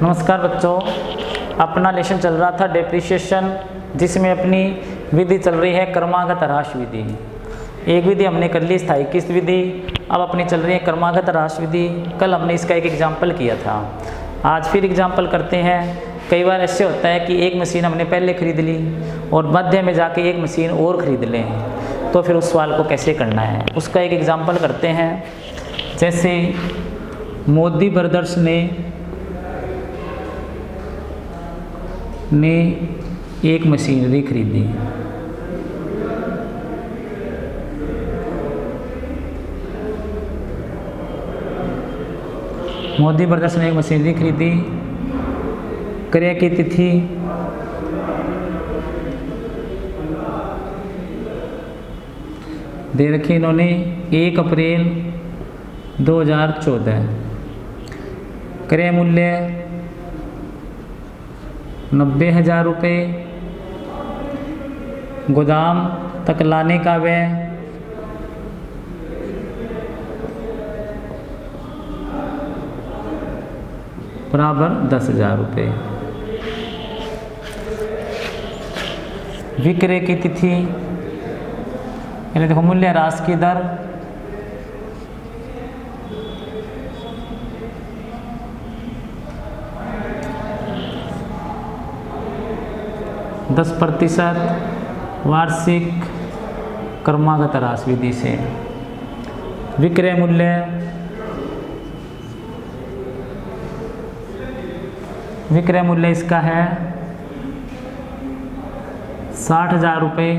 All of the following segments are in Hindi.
नमस्कार बच्चों, अपना लेसन चल रहा था डेप्रिसिएशन, जिसमें अपनी विधि चल रही है क्रमागत ह्रास विधि। एक विधि हमने कर ली स्थायी किस्त विधि, अब अपनी चल रही है क्रमागत ह्रास विधि। कल हमने इसका एक एग्जाम्पल किया था, आज फिर एग्जाम्पल करते हैं। कई बार ऐसे होता है कि एक मशीन हमने पहले खरीद ली और मध्य में जाके एक मशीन और ख़रीद लें, तो फिर उस सवाल को कैसे करना है उसका एक एग्जाम्पल करते हैं। जैसे मोदी ब्रदर्स ने एक मशीनरी खरीदी। मोदी ब्रदर्स ने एक मशीनरी खरीदी। क्रय की तिथि दे रखी इन्होंने 1 अप्रैल 2014। क्रय मूल्य 90,000 रुपये। गोदाम तक लाने का व्यय बराबर 10,000 रुपये। विक्रय की तिथि, देखो मूल्य ह्रास की दर 10% वार्षिक क्रमागत ह्रास विधि से। विक्रय मूल्य इसका है 60,000 रुपये।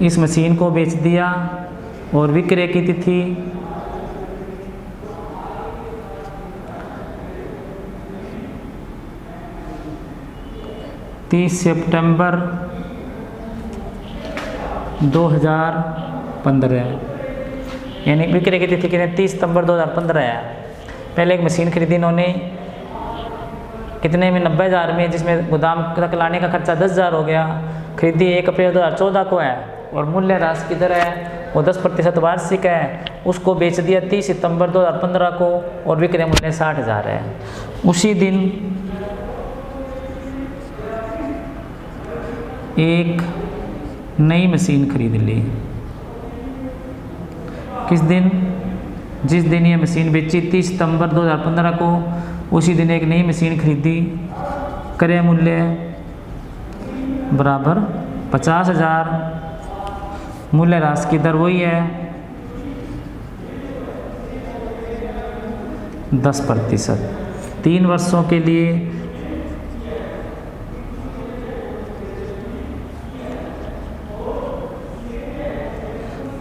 इस मशीन को बेच दिया और विक्रय की तिथि 30 सितंबर 2015, यानी विक्रय की तिथि कितने 30 सितंबर 2015 है। पहले एक मशीन खरीदी इन्होंने कितने में 90,000 में, जिसमें गोदाम तक लाने का खर्चा 10,000 हो गया। खरीदी 1 अप्रैल 2014 को है और मूल्य ह्रास की दर है वो 10% वार्षिक है। उसको बेच दिया 30 सितंबर 2015 को और विक्रय मूल्य 60,000 है। उसी दिन एक नई मशीन खरीद ली। किस दिन? जिस दिन ये मशीन बेची 30 सितंबर 2015 को, उसी दिन एक नई मशीन खरीदी। क्रय मूल्य बराबर 50,000। मूल्य ह्रास की दर वही है 10%। 3 वर्षों के लिए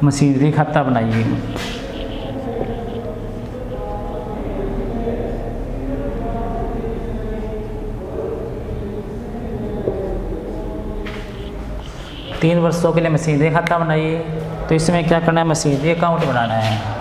मशीनरी खाता बनाइए। तीन वर्षों के लिए मशीनरी खाता बनाइए। तो इसमें क्या करना है, मशीनरी अकाउंट बनाना है।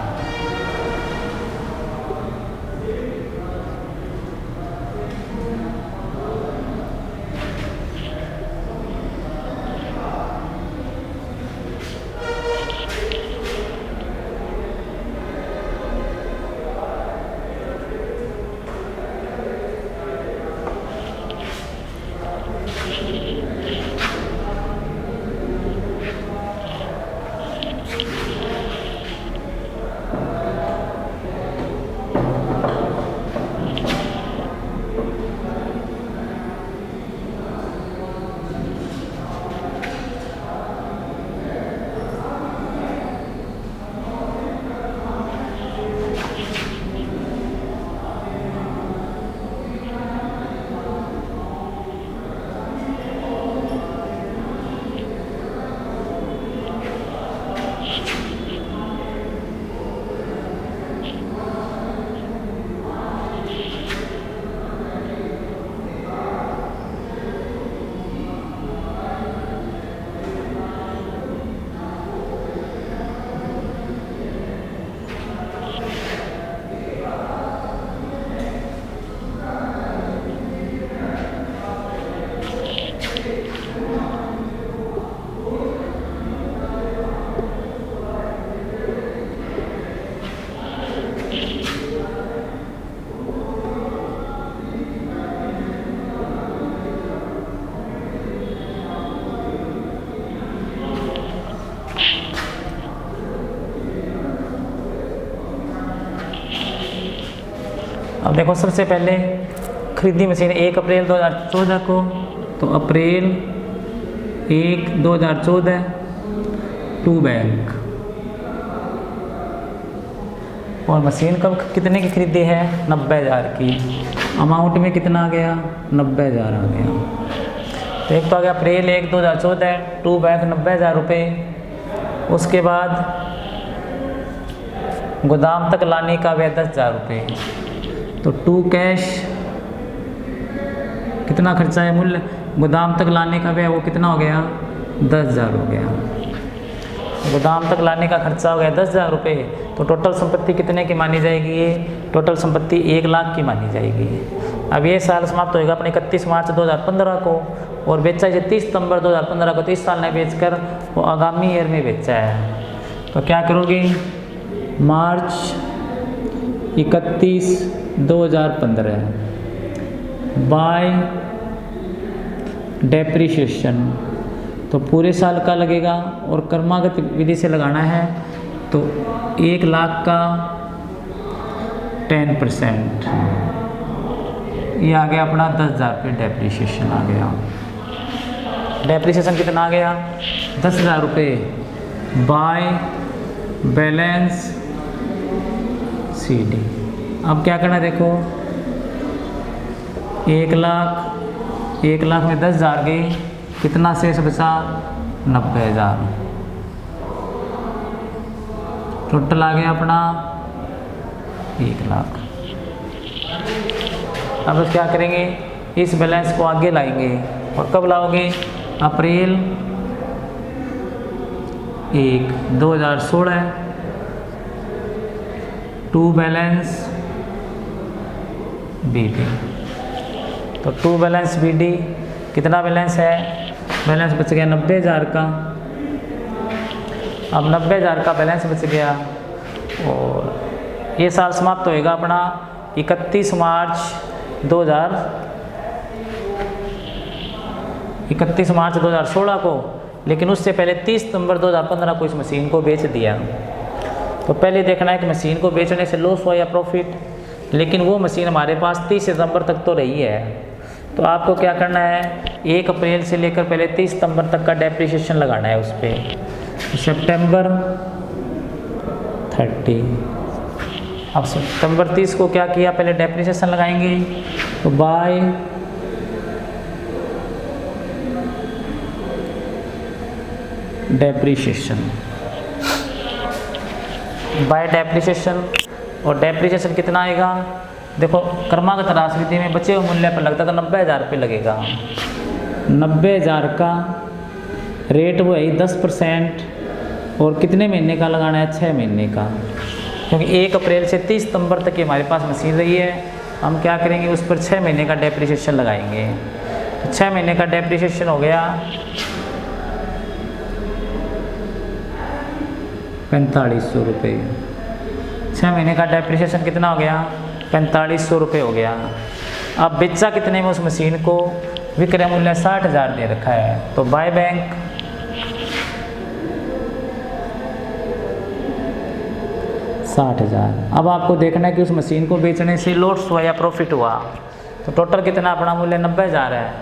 देखो सबसे पहले खरीदी मशीन 1 अप्रैल 2014 को, तो अप्रैल 1 2014 टू बैंक। और मशीन कब कितने की खरीदी है? 90,000 की। अमाउंट में कितना आ गया? 90,000 आ गया। तो एक तो आ गया अप्रैल 1 2014 टू बैंक 90,000 रुपये। उसके बाद गोदाम तक लाने का व्यय 10,000 रुपये। तो टू कैश कितना खर्चा है? मूल्य गोदाम तक लाने का व्यय वो कितना हो गया? 10,000 हो गया। गोदाम तक लाने का खर्चा हो गया 10,000 रुपये। तो टोटल संपत्ति कितने की मानी जाएगी? ये टोटल संपत्ति 1 लाख की मानी जाएगी। अब ये साल समाप्त होएगा अपने 31 मार्च 2015 को, और बेचा इसे 30 सितंबर 2015 को। तो इस साल ने बेचकर वो आगामी ईयर में बेचा है। तो क्या करोगे? मार्च 31 2015 बाय डेप्रिसिएशन, तो पूरे साल का लगेगा। और क्रमागत विधि से लगाना है तो 1 लाख का 10%, ये आ गया अपना 10,000 रुपये डेप्रिसिएशन आ गया। डेप्रिसिएशन कितना आ गया? 10,000 रुपये बाय बैलेंस CD। अब क्या करना है देखो, 1 लाख में 10,000 गई, कितना शेष बचा? 90,000। टोटल आ गया अपना 1 लाख। अब क्या करेंगे? इस बैलेंस को आगे लाएंगे। और कब लाओगे? अप्रैल 1 2016 टू बैलेंस BD। तो टू बैलेंस BD कितना बैलेंस है? बैलेंस बच गया 90,000 का। अब 90,000 का बैलेंस बच गया। और ये साल समाप्त होएगा अपना 31 मार्च 2016 को, लेकिन उससे पहले 30 सितंबर 2015 को इस मशीन को बेच दिया। तो पहले देखना है कि मशीन को बेचने से लॉस हुआ या प्रॉफिट। लेकिन वो मशीन हमारे पास 30 सितंबर तक तो रही है। तो आपको क्या करना है? 1 अप्रैल से लेकर पहले 30 सितंबर तक का डेप्रिसिएशन लगाना है उस पर। सितंबर 30। अब सितंबर 30 को क्या किया? पहले डेप्रिसिएशन लगाएंगे। तो बाय डेप्रिसिएशन, और डेप्रिसिएशन कितना आएगा? देखो क्रमागत राशि विधि में बचे हुए मूल्य पर लगता तो 90,000 रुपये लगेगा। 90,000 का रेट वो है 10%। और कितने महीने का लगाना है? 6 महीने का, क्योंकि 1 अप्रैल से 30 सितंबर तक की हमारे पास मशीन रही है। हम क्या करेंगे? उस पर 6 महीने का डेप्रिसिएशन लगाएंगे। तो 6 महीने का डेप्रिसिएशन हो गया 4500 रुपये। 6 महीने का डेप्रिसिएशन कितना हो गया? 4500 रुपये हो गया। अब बेचा कितने में उस मशीन को? विक्रय मूल्य 60,000 दे रखा है। तो बाय बैंक 60,000। अब आपको देखना है कि उस मशीन को बेचने से लॉस हुआ या प्रॉफिट हुआ। तो टोटल कितना अपना मूल्य? 90,000 है।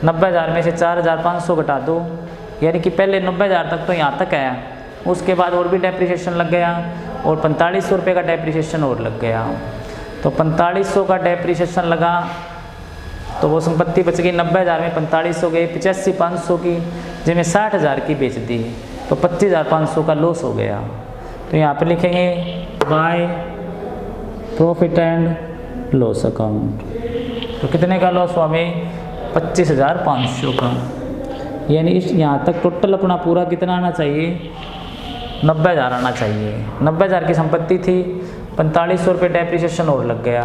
90,000 में से 4,500 घटा दो, यानी कि पहले 90,000 तक तो यहाँ तक है। उसके बाद और भी डेप्रिसिएशन लग गया, और 4500 रुपये का डेप्रिसिएशन और लग गया। तो 4500 का डेप्रिसिएशन लगा, तो वो संपत्ति बच गई 90,000 में 4500 गई, 85,500 की, जिसमें 60,000 की बेच दी। तो 25,500 का लॉस हो गया। तो यहाँ पर लिखेंगे by profit and loss account. तो कितने का लॉस हुआ हमें? 25,500 का। यानी इस यहाँ तक टोटल अपना पूरा कितना आना चाहिए? 90,000 आना चाहिए। 90,000 की संपत्ति थी, 4500 रुपये डेप्रिसिएशन और लग गया,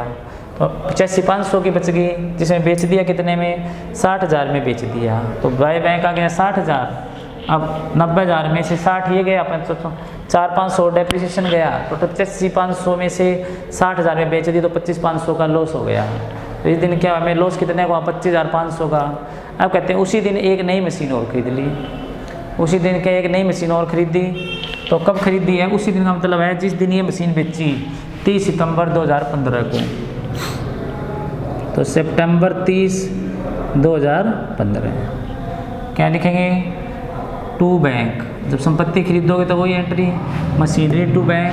तो 85,500 की बच गई, जिसमें बेच दिया कितने में? 60,000 में बेच दिया। तो बाय बैंक आ गया 60,000। अब 90,000 में से 60 ये गया, 4,500 डेप्रिसिएशन गया। तो 85,500 में से 60,000 में बेच दी, तो 25,500 का लॉस हो गया। तो इस दिन क्या हमें लॉस कितने का? 25,500 का। अब कहते हैं उसी दिन एक नई मशीन और खरीद ली। उसी दिन क्या एक नई मशीन और खरीदी? तो कब खरीदी है? उसी दिन का मतलब है जिस दिन ये मशीन बेची, 30 सितंबर 2015 को। तो सितंबर 30 2015। क्या लिखेंगे? To bank. जब संपत्ति खरीदोगे तो वही entry, machinery to bank.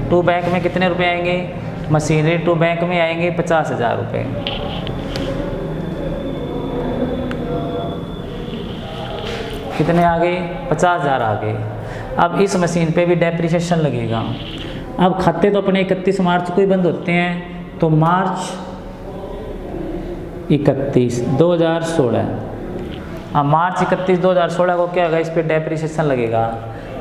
To bank में कितने रुपए आएंगे? मशीनरी टू बैंक में आएंगे 50,000 रुपये। कितने आ गए? 50,000 आ गए। अब इस मशीन पे भी डेप्रिसिएशन लगेगा। अब खाते तो अपने 31 मार्च को ही बंद होते हैं, तो मार्च 31 2016। अब मार्च 31 2016 को क्या होगा? इस पे डेप्रिसिएशन लगेगा।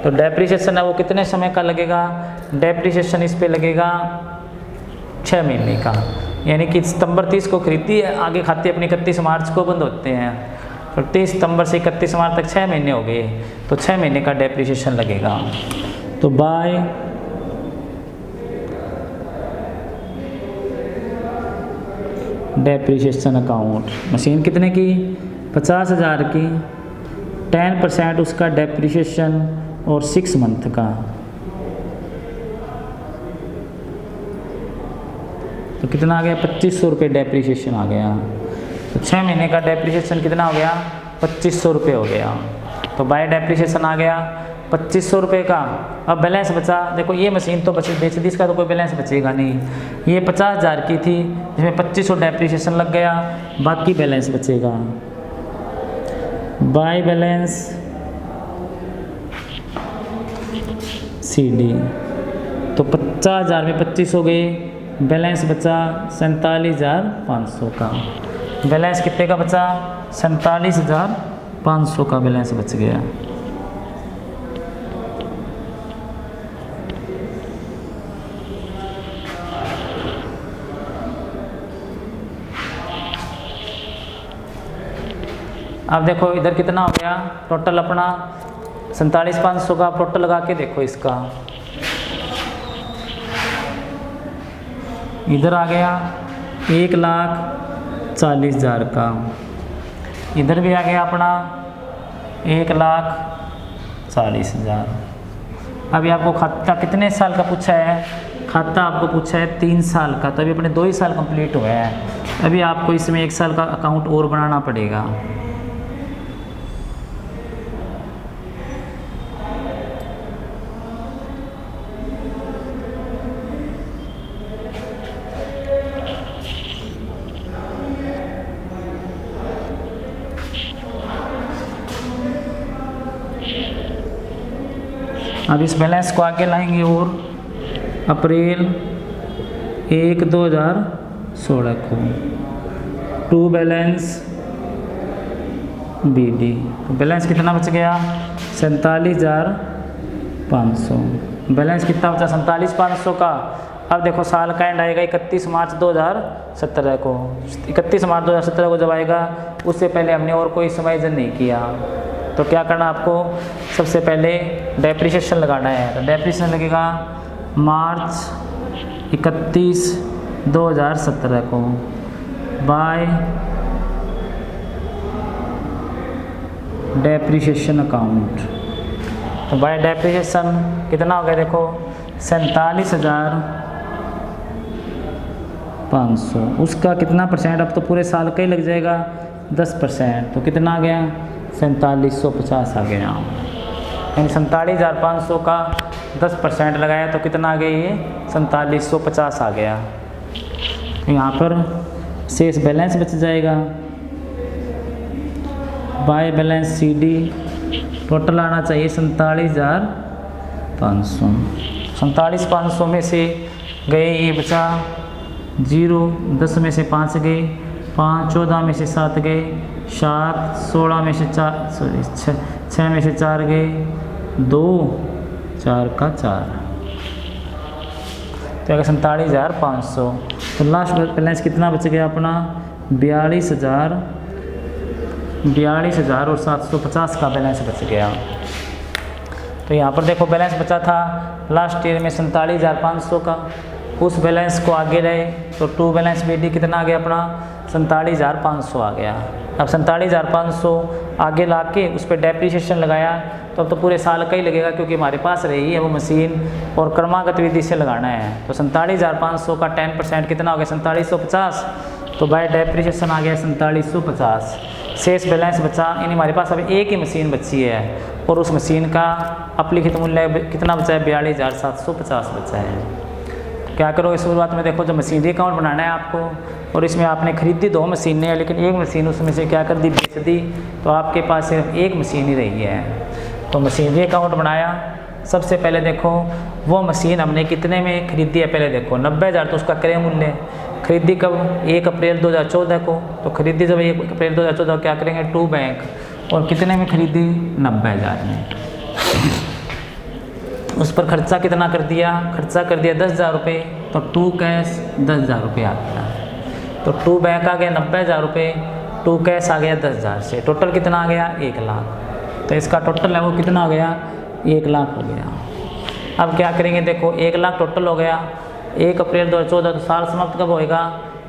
तो डेप्रिसिएशन है वो कितने समय का लगेगा? डेप्रिसिएशन इस पे लगेगा 6 महीने का। यानी कि सितंबर 30 को खरीदी है, आगे खाते अपने 31 मार्च को बंद होते हैं, तो 30 सितंबर से 31 मार्च तक 6 महीने हो गए, तो 6 महीने का डेप्रिसिएशन लगेगा। तो बाय डेप्रिसिएशन अकाउंट, मशीन कितने की? 50,000 की, 10% उसका डेप्रिसिएशन और 6 मंथ का, तो कितना आ गया? 2500 रुपये डेप्रिसिएशन आ गया। तो 6 महीने का डेप्रिसिएशन कितना हो गया? 2500 रुपये हो गया। तो बाय डेप्रिसिएशन आ गया 2500 रुपये का। अब बैलेंस बचा, देखो ये मशीन तो बेच दी, इसका तो कोई बैलेंस बचेगा नहीं। ये 50,000 की थी, जिसमें 2500 डेप्रिसिएशन लग गया, बाकी बैलेंस बचेगा। बाय बैलेंस CD, तो 50,000 में 25 हो गए, बैलेंस बचा 47,500 का। बैलेंस कितने का बचा? 47,500 का बैलेंस बच गया। अब देखो इधर कितना हो गया टोटल अपना? 47,500 का टोटल लगा के देखो इसका। इधर आ गया 1,40,000 का, इधर भी आ गया अपना 1,40,000। अभी आपको खाता कितने साल का पूछा है? खाता आपको पूछा है 3 साल का, तो अभी अपने 2 ही साल कंप्लीट हुए हैं। अभी आपको इसमें 1 साल का अकाउंट और बनाना पड़ेगा। अब इस बैलेंस को आगे लाएंगे और अप्रैल 1 2016 को टू बैलेंस BD, तो बैलेंस कितना बच गया? 47,500। बैलेंस कितना बचा? 47,500 का। अब देखो साल का एंड आएगा 31 मार्च 2017 को। 31 मार्च 2017 को जब आएगा, उससे पहले हमने और कोई समायोजन नहीं किया, तो क्या करना आपको? सबसे पहले डेप्रिसिएशन लगाना है। तो डेप्रिसिएशन लगेगा मार्च 31 2017 को बाय डेप्रिसिएशन अकाउंट। तो बाय डेप्रिसिएशन कितना हो गया? देखो 47,500, उसका कितना परसेंट? अब तो पूरे साल का ही लग जाएगा 10%, तो कितना आ गया? 4750 आ गया। यानी 47,500 का 10% लगाया तो कितना आ गया? ये 4750 आ गया। तो यहाँ पर शेष बैलेंस बच जाएगा। बाय बैलेंस CD टोटल आना चाहिए 47,500। 47,500 में से गए, ये बचा 0, 10 में से 5 गए, 5, 14 में से 7 गए, 7, 16 में से 4, सॉरी 6 में से 4 गए, 2, 4 का 4, तो अगर 47,500। तो लास्ट बैलेंस कितना बच गया अपना? 42,000 और 750 का बैलेंस बच गया। तो यहाँ पर देखो बैलेंस बचा था लास्ट ईयर में 47,500 का, उस बैलेंस को आगे रहे तो टू बैलेंस BD कितना आ गया अपना? 47,500 आ गया। अब 47,500 आगे ला के उस पर डेप्रिसिएशन लगाया, तो अब तो पूरे साल का ही लगेगा, क्योंकि हमारे पास रही है वो मशीन और क्रमागत विधि से लगाना है। तो 47,500 का 10% कितना हो गया? 4750। तो बाय डेप्रिसिएशन आ गया 4750। शेष बैलेंस बचा, यानी हमारे पास अब एक ही मशीन बची है और उस मशीन का अपलिखित मूल्य कितना बचा है, 42,750 बचा है। क्या करोगे शुरुआत में, देखो जो मशीनरी अकाउंट बनाना है आपको, और इसमें आपने खरीदी 2 मशीनें, लेकिन एक मशीन उसमें से क्या कर दी, बेच दी, तो आपके पास सिर्फ एक मशीन ही रही है। तो मशीनरी अकाउंट बनाया। सबसे पहले देखो वो मशीन हमने कितने में खरीदी है, पहले देखो 90,000 तो उसका क्रय मूल्य। खरीदी कब, 1 अप्रैल 2014 को। तो खरीदी जब 1 अप्रैल 2014 को क्या करेंगे, टू बैंक, और कितने में खरीदी, 90,000 में। उस पर खर्चा कितना कर दिया, खर्चा कर दिया 10,000 रुपये, तो टू कैश 10,000 रुपये आ गया। तो टू बैंक आ गया 90,000 रुपये, टू कैश आ गया 10,000 से, टोटल कितना आ गया, 1 लाख। तो इसका टोटल है वो कितना हो गया, 1 लाख हो गया। अब क्या करेंगे, देखो 1 लाख टोटल हो गया। 1 अप्रैल 2014 तो साल समाप्त कब होएगा,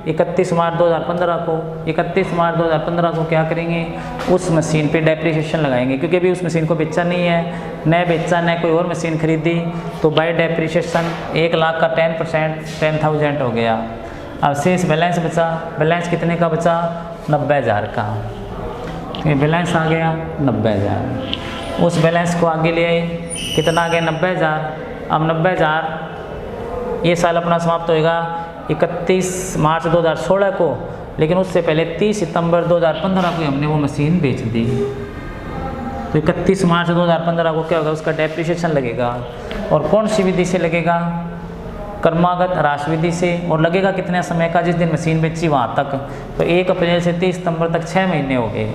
31 मार्च 2015 को। 31 मार्च 2015 को क्या करेंगे, उस मशीन पे डेप्रिसिएशन लगाएंगे, क्योंकि अभी उस मशीन को बेचा नहीं है, न बेचा न कोई और मशीन खरीदी। तो बाय डेप्रिसिएशन 1 लाख का 10% 10,000 हो गया। अब शेष बैलेंस बचा, बैलेंस कितने का बचा, 90,000 का। ये बैलेंस आ गया 90,000। उस बैलेंस को आगे ले आए, कितना आ गया, 90,000। अब 90,000 ये साल अपना समाप्त होएगा 31 मार्च 2016 को, लेकिन उससे पहले 30 सितंबर 2015 को हमने वो मशीन बेच दी। तो 31 मार्च 2015 को क्या होगा, उसका डेप्रिसिएशन लगेगा। और कौन सी विधि से लगेगा, क्रमागत ह्रास विधि से। और लगेगा कितने समय का, जिस दिन मशीन बेची वहाँ तक। तो 1 अप्रैल से 30 सितंबर तक 6 महीने हो गए।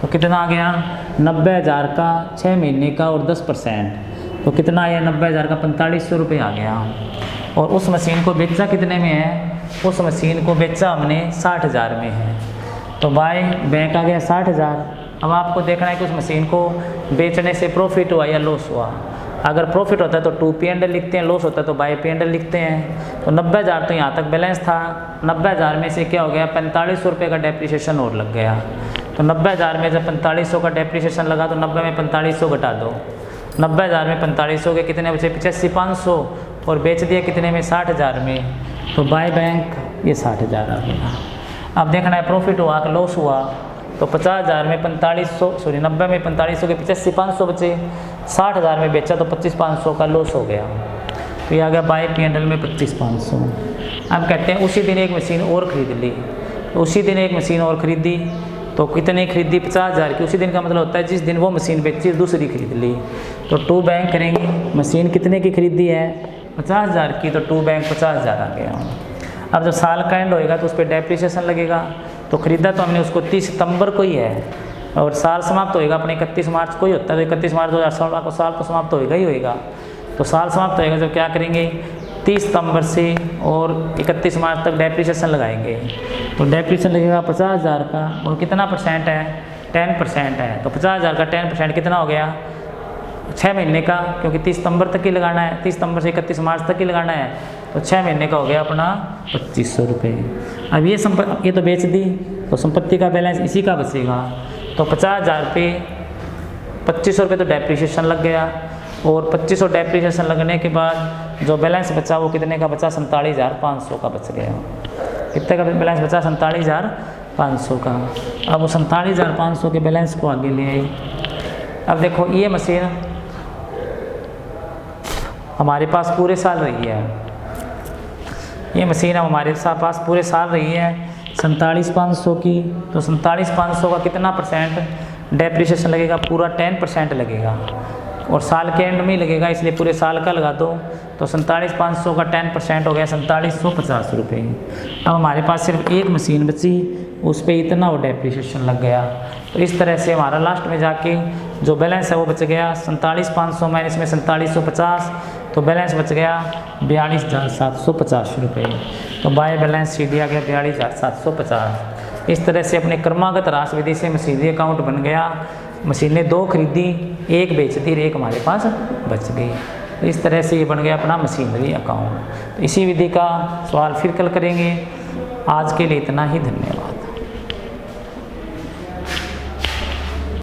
तो कितना आ गया, 90,000 का 6 महीने का और 10%, तो कितना आया, 90,000 का 4500 रुपये आ गया। और उस मशीन को बेचा कितने में है, उस मशीन को बेचा हमने 60,000 में है। तो बाय बैंक आ गया 60,000। अब आपको देखना है कि उस मशीन को बेचने से प्रॉफिट हुआ या लॉस हुआ। अगर प्रॉफिट होता है तो टू P&L लिखते हैं, लॉस होता है तो बाय P&L लिखते हैं। तो 90,000 तो यहाँ तक बैलेंस था। 90,000 में से क्या हो गया, 4500 रुपये का डेप्रिसिएशन और लग गया। तो 90,000 में जब 4500 का डेप्रिसिएशन लगा, तो 90 में 4500 घटा दो। 90,000 में 4500 के कितने बचे, 85,500, और बेच दिया कितने में, 60,000 में। तो बाय बैंक ये 60,000 आ गया। अब देखना है प्रॉफिट हुआ कि लॉस हुआ। तो 50,000 में 90 में 4500 के 85,500 बचे। 60,000 में बेचा तो 25,500 का लॉस हो गया। तो ये आ गया बाय P&L में 25,500। अब कहते हैं उसी दिन एक मशीन और खरीद ली। तो उसी दिन एक मशीन और खरीदी, तो कितने खरीदी, 50,000 की। उसी दिन का मतलब होता है जिस दिन वो मशीन बेची दूसरी खरीद ली। तो टू बैंक करेंगे, मशीन कितने की खरीदी है, 50,000 की, तो टू बैंक 50,000 आ गया। अब जब साल का एंड होएगा तो उस पर डेप्रिसिएशन लगेगा। तो खरीदा तो हमने उसको 30 सितंबर को ही है, और साल समाप्त होएगा अपने 31 मार्च को ही होता है। तो 31 मार्च 2016 को साल तो समाप्त होएगा ही होएगा। तो साल समाप्त होएगा जब क्या करेंगे, 30 सितंबर से और 31 मार्च तक डेप्रिसिएशन लगाएंगे। तो डेप्रिसिएशन लगेगा 50,000 का, और कितना परसेंट है, 10% है। तो 50,000 का 10% कितना हो गया, 6 महीने का, क्योंकि 30 सितंबर तक ही लगाना है, 30 सितंबर से 31 मार्च तक ही लगाना है। तो 6 महीने का हो गया अपना 2500 रुपये। अब ये तो बेच दी, तो संपत्ति का बैलेंस इसी का बचेगा। तो 50,000 पे 2500 रुपये तो डेप्रिसिएशन लग गया, और 2500 डेप्रिसिएशन लगने के बाद जो बैलेंस बचा वो कितने का बचा, 47,500 का बच गया। कितने का बैलेंस बचा, 47,500 का। अब वो 47,500 के बैलेंस को आगे ले आई। अब देखो ये मशीन हमारे पास पूरे साल रही है, ये मशीन अब हमारे पास पूरे साल रही है 47,500 की। तो 47,500 का कितना परसेंट डेप्रिसिएशन लगेगा, पूरा 10% लगेगा, और साल के एंड में ही लगेगा, इसलिए पूरे साल का लगा दो। तो 47,500 का 10% हो गया 4750 रुपये। अब हमारे पास सिर्फ एक मशीन बची, उस पर इतना वो डेप्रिसिएशन लग गया। तो इस तरह से हमारा लास्ट में जाके जो बैलेंस है वो बच गया 47,500 माइनस में 4750, तो बैलेंस बच गया 42,750 रुपये। तो बाय बैलेंस शीट दिया गया 42,750। इस तरह से अपने क्रमागत ह्रास विधि से मशीनरी अकाउंट बन गया। मशीनें 2 खरीदी, 1 बेच दी, 1 हमारे पास बच गई। तो इस तरह से ये बन गया अपना मशीनरी अकाउंट। तो इसी विधि का सवाल फिर कल करेंगे। आज के लिए इतना ही, धन्यवाद।